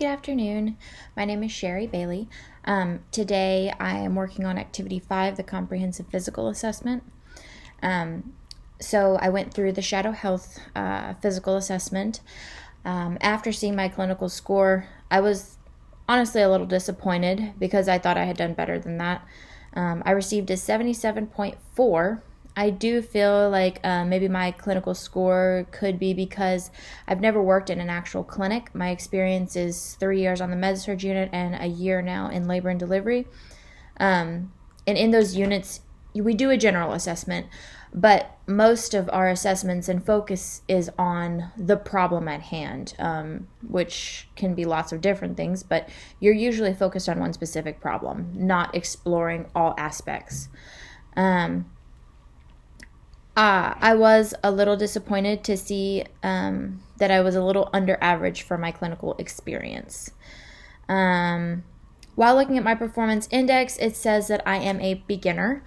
Good afternoon. My name is Sherry Bailey. Today I am working on Activity 5, the Comprehensive Physical Assessment. So I went through the shadowhealth physical assessment. After seeing my clinical score, I was honestly a little disappointed because I thought I had done better than that. I received a 77.4. I do feel like maybe my clinical score could be because I've never worked in an actual clinic. My experience is 3 years on the med-surg unit and a year now in labor and delivery. And in those units, we do a general assessment, but most of our assessments and focus is on the problem at hand, which can be lots of different things, but you're usually focused on one specific problem, not exploring all aspects. I was a little disappointed to see that I was a little under average for my clinical experience. While looking at my performance index, it says that I am a beginner,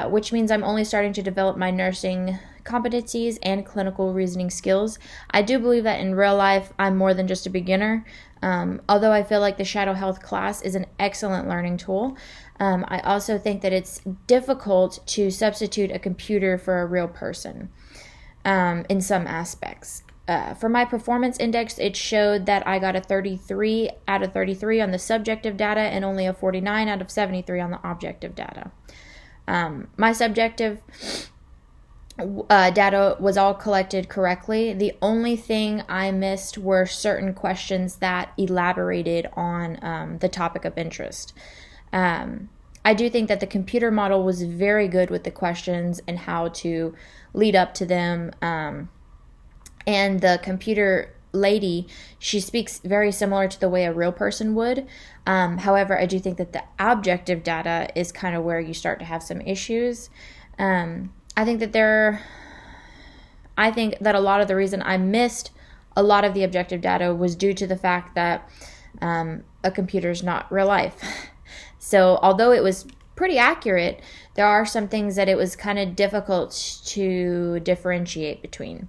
which means I'm only starting to develop my nursing competencies and clinical reasoning skills. I do believe that in real life, I'm more than just a beginner. Although I feel like the Shadow Health class is an excellent learning tool, I also think that it's difficult to substitute a computer for a real person in some aspects. For my performance index, it showed that I got a 33 out of 33 on the subjective data and only a 49 out of 73 on the objective data. My subjective data was all collected correctly. The only thing I missed were certain questions that elaborated on the topic of interest. I do think that the computer model was very good with the questions and how to lead up to them. And the computer lady, she speaks very similar to the way a real person would. However, I do think that the objective data is kind of where you start to have some issues. I think that a lot of the reason I missed a lot of the objective data was due to the fact that a computer is not real life. So although it was pretty accurate, there are some things that it was kind of difficult to differentiate between.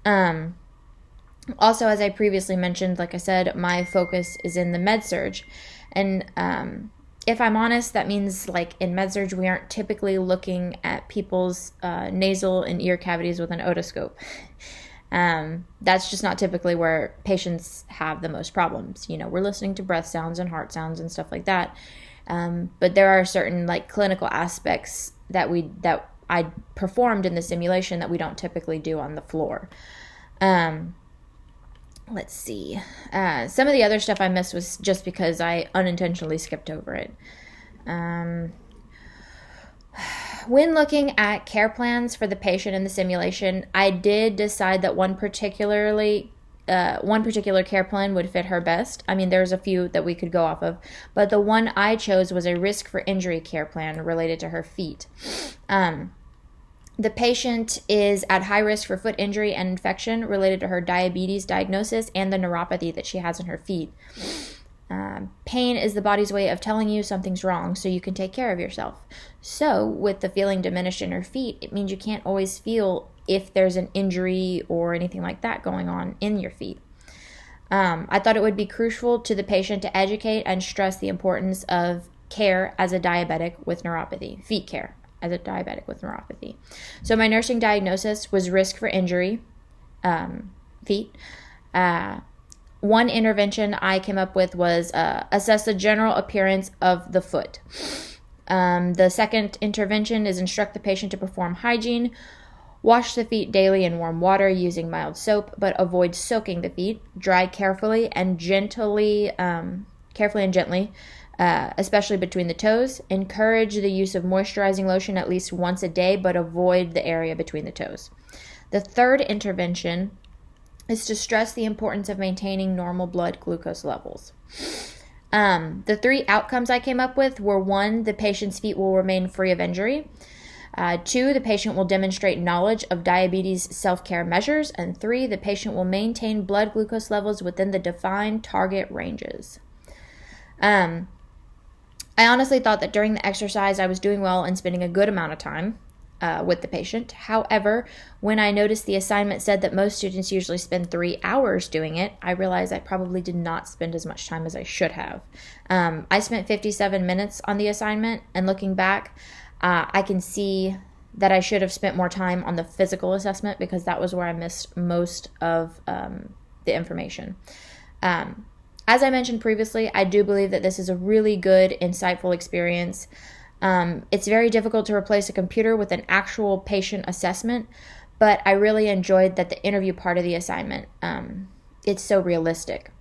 Also, as I previously mentioned, like I said, my focus is in the med-surg. And if I'm honest, that means like in med-surg, we aren't typically looking at people's nasal and ear cavities with an otoscope. That's just not typically where patients have the most problems. You know, we're listening to breath sounds and heart sounds and stuff like that. But there are certain like clinical aspects that I performed in the simulation that we don't typically do on the floor. Let's see. Some of the other stuff I missed was just because I unintentionally skipped over it. When looking at care plans for the patient in the simulation, I did decide that one particular care plan would fit her best. I mean, there's a few that we could go off of, but the one I chose was a risk for injury care plan related to her feet. The patient is at high risk for foot injury and infection related to her diabetes diagnosis and the neuropathy that she has in her feet. Pain is the body's way of telling you something's wrong so you can take care of yourself. So with the feeling diminished in her feet, it means you can't always feel if there's an injury or anything like that going on in your feet. I thought it would be crucial to the patient to educate and stress the importance of care as a diabetic with neuropathy, feet care as a diabetic with neuropathy. So my nursing diagnosis was risk for injury, feet. One intervention I came up with was assess the general appearance of the foot. The second intervention is instruct the patient to perform hygiene, wash the feet daily in warm water using mild soap, but avoid soaking the feet. Dry carefully and gently, especially between the toes. Encourage the use of moisturizing lotion at least once a day, but avoid the area between the toes. The third intervention is to stress the importance of maintaining normal blood glucose levels. The three outcomes I came up with were 1, the patient's feet will remain free of injury. 2, the patient will demonstrate knowledge of diabetes self-care measures. And 3, the patient will maintain blood glucose levels within the defined target ranges. I honestly thought that during the exercise I was doing well and spending a good amount of time. with the patient. However, when I noticed the assignment said that most students usually spend 3 hours doing it, I realized I probably did not spend as much time as I should have. I spent 57 minutes on the assignment, and looking back, I can see that I should have spent more time on the physical assessment because that was where I missed most of the information. As I mentioned previously, I do believe that this is a really good, insightful experience. It's very difficult to replace a computer with an actual patient assessment, but I really enjoyed that the interview part of the assignment. It's so realistic.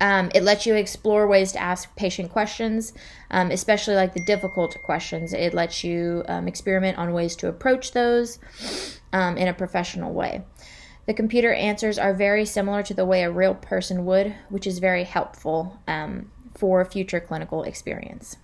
It lets you explore ways to ask patient questions, especially like the difficult questions. It lets you experiment on ways to approach those in a professional way. The computer answers are very similar to the way a real person would, which is very helpful for future clinical experience.